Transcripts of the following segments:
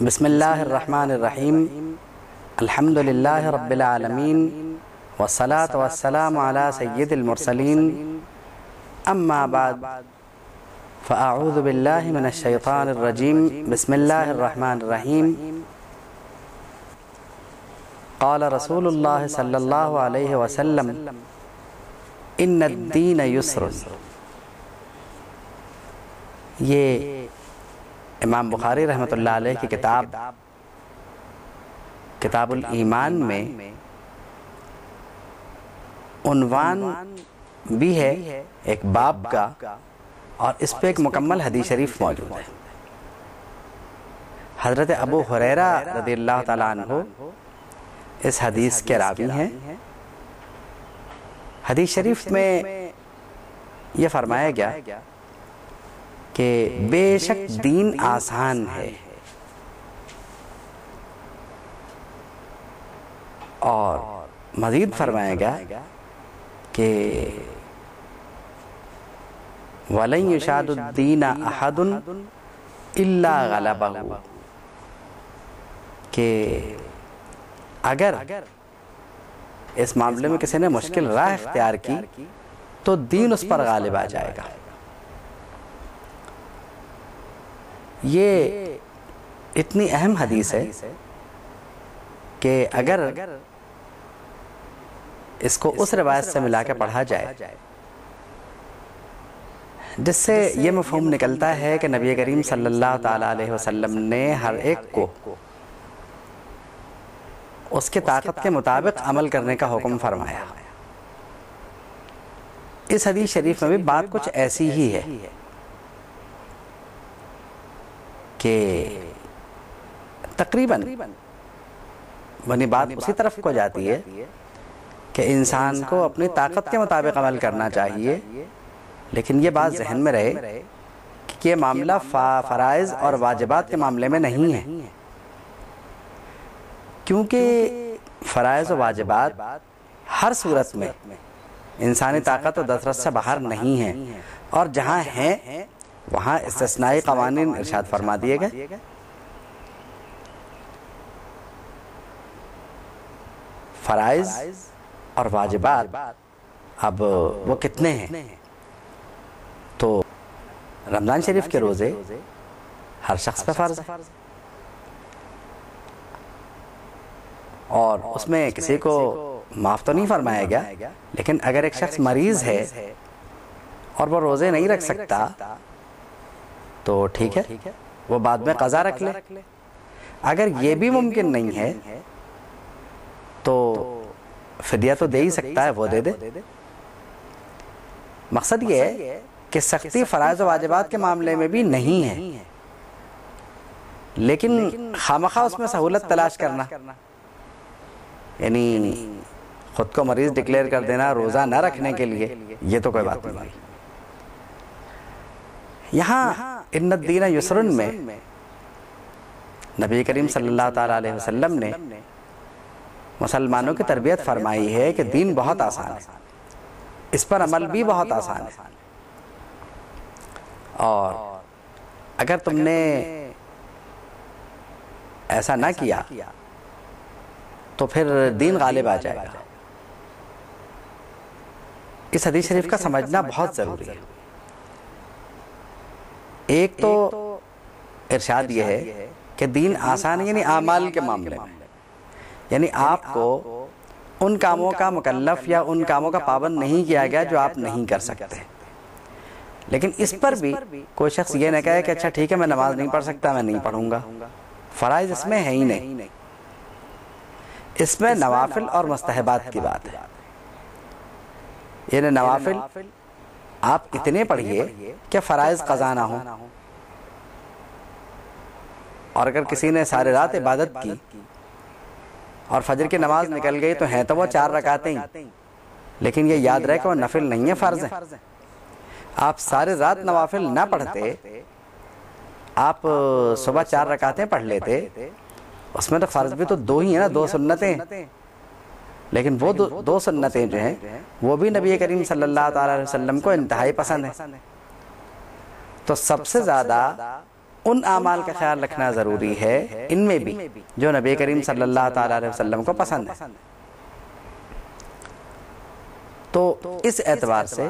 بسم اللہ الرحمن الرحیم الحمد للہ رب العالمین والصلاة والسلام علی سید المرسلین اما بعد فاعوذ باللہ من الشیطان الرجیم بسم اللہ الرحمن الرحیم قال رسول اللہ صلی اللہ علیہ وسلم ان الدین یسر۔ یہ امام بخاری رحمۃ اللہ علیہ کی کتاب الایمان میں عنوان بھی ہے ایک باب کا، اور اس پہ ایک مکمل حدیث شریف موجود ہے۔ حضرت ابو ہریرہ رضی اللہ تعالیٰ عنہ اس حدیث کے راوی ہیں۔ حدیث شریف میں یہ فرمایا گیا کہ بے شک دین آسان ہے، اور مزید فرمایا گیا کہ وَلَن يُشَادُ الدِّينَ أَحَدٌ إِلَّا غَلَبَهُ، کہ اگر اس معاملے میں کسی نے مشکل راہ اختیار کی تو دین اس پر غالب آ جائے گا۔ یہ اتنی اہم حدیث ہے کہ اگر اس کو اس روایت سے ملا کے پڑھا جائے جس سے یہ مفہوم نکلتا ہے کہ نبی کریم صلی اللہ تعالیٰ علیہ وسلم نے ہر ایک کو اس کے طاقت کے مطابق عمل کرنے کا حکم فرمایا، اس حدیث شریف میں بھی بات کچھ ایسی ہی ہے کہ تقریباً بات اسی طرف کو جاتی ہے کہ انسان کو اپنی طاقت کے مطابق عمل کرنا چاہیے، لیکن یہ بات ذہن میں رہے کہ یہ معاملہ فرائض اور واجبات کے معاملے میں نہیں ہے، کیونکہ فرائض و واجبات ہر صورت میں انسانی طاقت و دسترس سے باہر نہیں ہیں، اور جہاں ہیں وہاں استثنائی قوانین ارشاد فرما دیے گئے۔ فرائض اور واجبات اب وہ کتنے ہیں؟ تو رمضان شریف کے روزے ہر شخص پہ فرض ہے، اور اس میں کسی کو معاف تو نہیں فرمایا گیا، لیکن اگر ایک شخص مریض ہے اور وہ روزے نہیں رکھ سکتا تو ٹھیک ہے، وہ بعد میں قضا رکھ لے۔ اگر یہ بھی ممکن نہیں ہے تو فدیہ تو دے ہی سکتا ہے، وہ دے دے۔ مقصد یہ ہے کہ سختی فرائض و واجبات کے معاملے میں بھی نہیں ہے، لیکن خامخواہ اس میں سہولت تلاش کرنا، یعنی خود کو مریض ڈکلیئر کر دینا روزہ نہ رکھنے کے لیے، یہ تو کوئی بات نہیں۔ یہاں ان الدین یسرن میں نبی کریم صلی اللہ تعالیٰ علیہ وسلم نے مسلمانوں کی تربیت فرمائی ہے کہ دین بہت آسان ہے، اس پر عمل بھی بہت آسان ہے، اور اگر تم نے ایسا نہ کیا تو پھر دین غالب آ جائے گا۔ اس حدیث شریف کا سمجھنا بہت ضروری ہے۔ ایک تو ارشاد یہ ہے کہ دین آسان ہے، یعنی اعمال کے معاملے میں، یعنی آپ کو ان کاموں کا مکلف یا ان کاموں کا پابند نہیں کیا گیا جو آپ نہیں کر سکتے، لیکن اس پر بھی کوئی شخص یہ نہ کہے کہ اچھا ٹھیک ہے میں نماز نہیں پڑھ سکتا، میں نہیں پڑھوں گا۔ فرائض اس میں ہے ہی نہیں، اس میں نوافل اور مستحبات کی بات ہے۔ یعنی نوافل آپ اتنے پڑھیے کہ فرائض قضا نہ ہو، اور اگر کسی نے سارے رات عبادت کی اور فجر کی نماز نکل گئی تو ہیں تو وہ 4 رکعتیں ہی، لیکن یہ یاد رہے کہ وہ نفل نہیں ہے، فرض ہے۔ آپ سارے رات نوافل نہ پڑھتے، آپ صبح 4 رکعتیں پڑھ لیتے، اس میں تو فرض بھی تو 2 ہی ہیں نا، 2 سنتیں، لیکن وہ 2 سنتیں جو ہیں وہ بھی نبی کریم صلی اللہ علیہ وسلم کو انتہائی پسند ہیں۔ تو سب سے زیادہ ان اعمال کا خیال رکھنا ضروری ہے ان میں بھی جو نبی کریم صلی اللہ تعالیٰ علیہ وسلم کو پسند ہے. تو اس اعتبار سے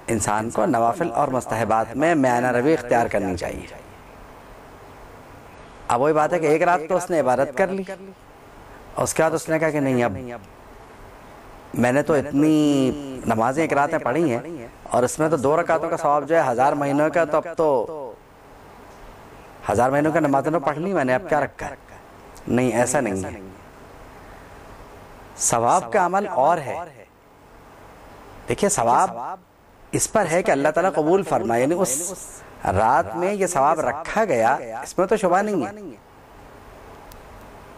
انسان کو نوافل اور مستحبات میں میانہ روی اختیار کرنی چاہیے. اب وہی بات ہے کہ ایک رات تو اس نے عبادت کر لی، اس کے بعد اس نے کہا کہ نہیں، اب میں نے تو اتنی نمازیں ایک رات میں پڑھی ہیں اور اس میں تو 2 رکعتوں کا ثواب جو ہے 1000 مہینوں کا، تو اب تو 1000 مہینوں کا نمازیں تو پڑھ لی میں نے، اب کیا رکھا ہے. نہیں، ایسا نہیں ہے. ثواب کا عمل اور ہے. دیکھیے ثواب اس پر ہے کہ اللہ تعالیٰ قبول فرمائے، یعنی اس رات میں یہ ثواب رکھا گیا، اس میں تو شبہ نہیں ہے.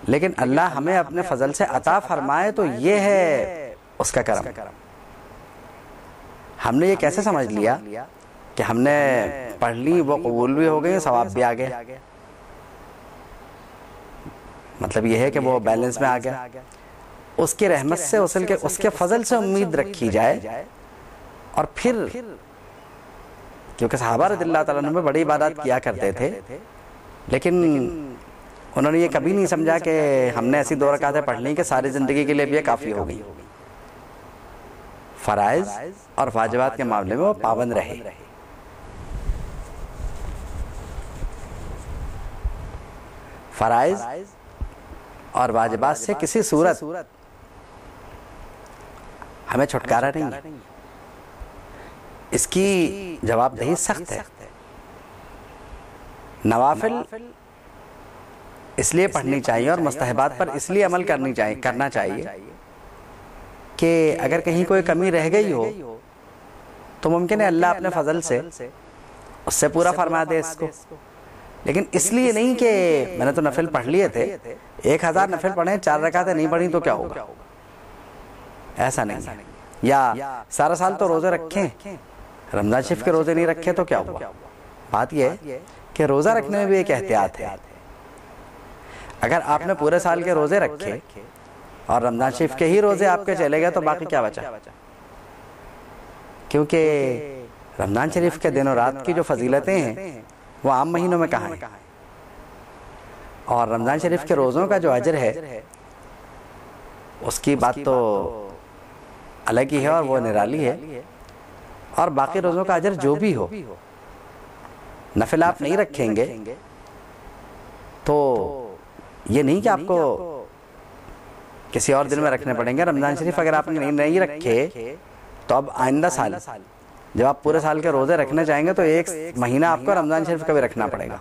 لیکن اللہ ہمیں اپنے فضل سے عطا فرمائے تو یہ ہے اس کا کرم. ہم نے یہ کیسے سمجھ لیا کہ ہم نے پڑھ لی، وہ قبول بھی ہو گئی، ثواب بھی آ گیا. مطلب یہ ہے کہ وہ بیلنس میں آ گیا. اس کی رحمت سے، اس کے فضل سے امید رکھی جائے. اور پھر کیونکہ صحابہ رضی اللہ تعالیٰ عنہ میں بڑی عبادات کیا کرتے تھے، لیکن انہوں نے یہ کبھی نہیں سمجھا کہ ہم نے ایسی 2 رکعتیں پڑھ لیں کہ ساری زندگی کے لیے بھی یہ کافی ہو گئی. فرائض اور واجبات کے معاملے میں وہ پابند رہے. فرائض اور واجبات سے کسی صورت ہمیں چھٹکارا نہیں ہے. اس کی جواب دہی سخت ہے. نوافل اس لیے پڑھنی چاہیے اور مستحبات پر اس لیے عمل کرنا چاہیے کہ اگر کہیں کوئی کمی رہ گئی ہو تو ممکن ہے اللہ اپنے فضل سے اس سے پورا فرما دے اس کو. لیکن اس لیے نہیں کہ میں نے تو نفل پڑھ لیے تھے، 1000 نفل پڑھیں، 4 رکعتیں نہیں پڑھیں تو کیا ہوگا، ایسا نہیں. یا سارا سال تو روزے رکھیں، رمضان شریف کے روزے نہیں رکھے تو کیا ہوا. بات یہ ہے کہ روزہ رکھنے میں بھی ایک احتیاط ہے. اگر آپ نے پورے سال کے روزے رکھے اور رمضان شریف کے ہی روزے آپ کے چلے گئے تو باقی کیا بچا. کیونکہ رمضان شریف کے دن و رات کی جو فضیلتیں ہیں وہ عام مہینوں میں کہاں ہیں، اور رمضان شریف کے روزوں کا جو اجر ہے اس کی بات تو الگ ہی ہے اور وہ نرالی ہے. اور باقی روزوں کا اجر جو بھی ہو، نفل آپ نہیں رکھیں گے تو یہ نہیں کہ آپ کو کسی اور دن میں رکھنے پڑیں گے. رمضان شریف اگر آپ نے نہیں رکھے تو اب آئندہ سال جب آپ پورے سال کے روزے رکھنے چاہیں گے تو 1 مہینہ آپ کو رمضان شریف کا بھی رکھنا پڑے گا.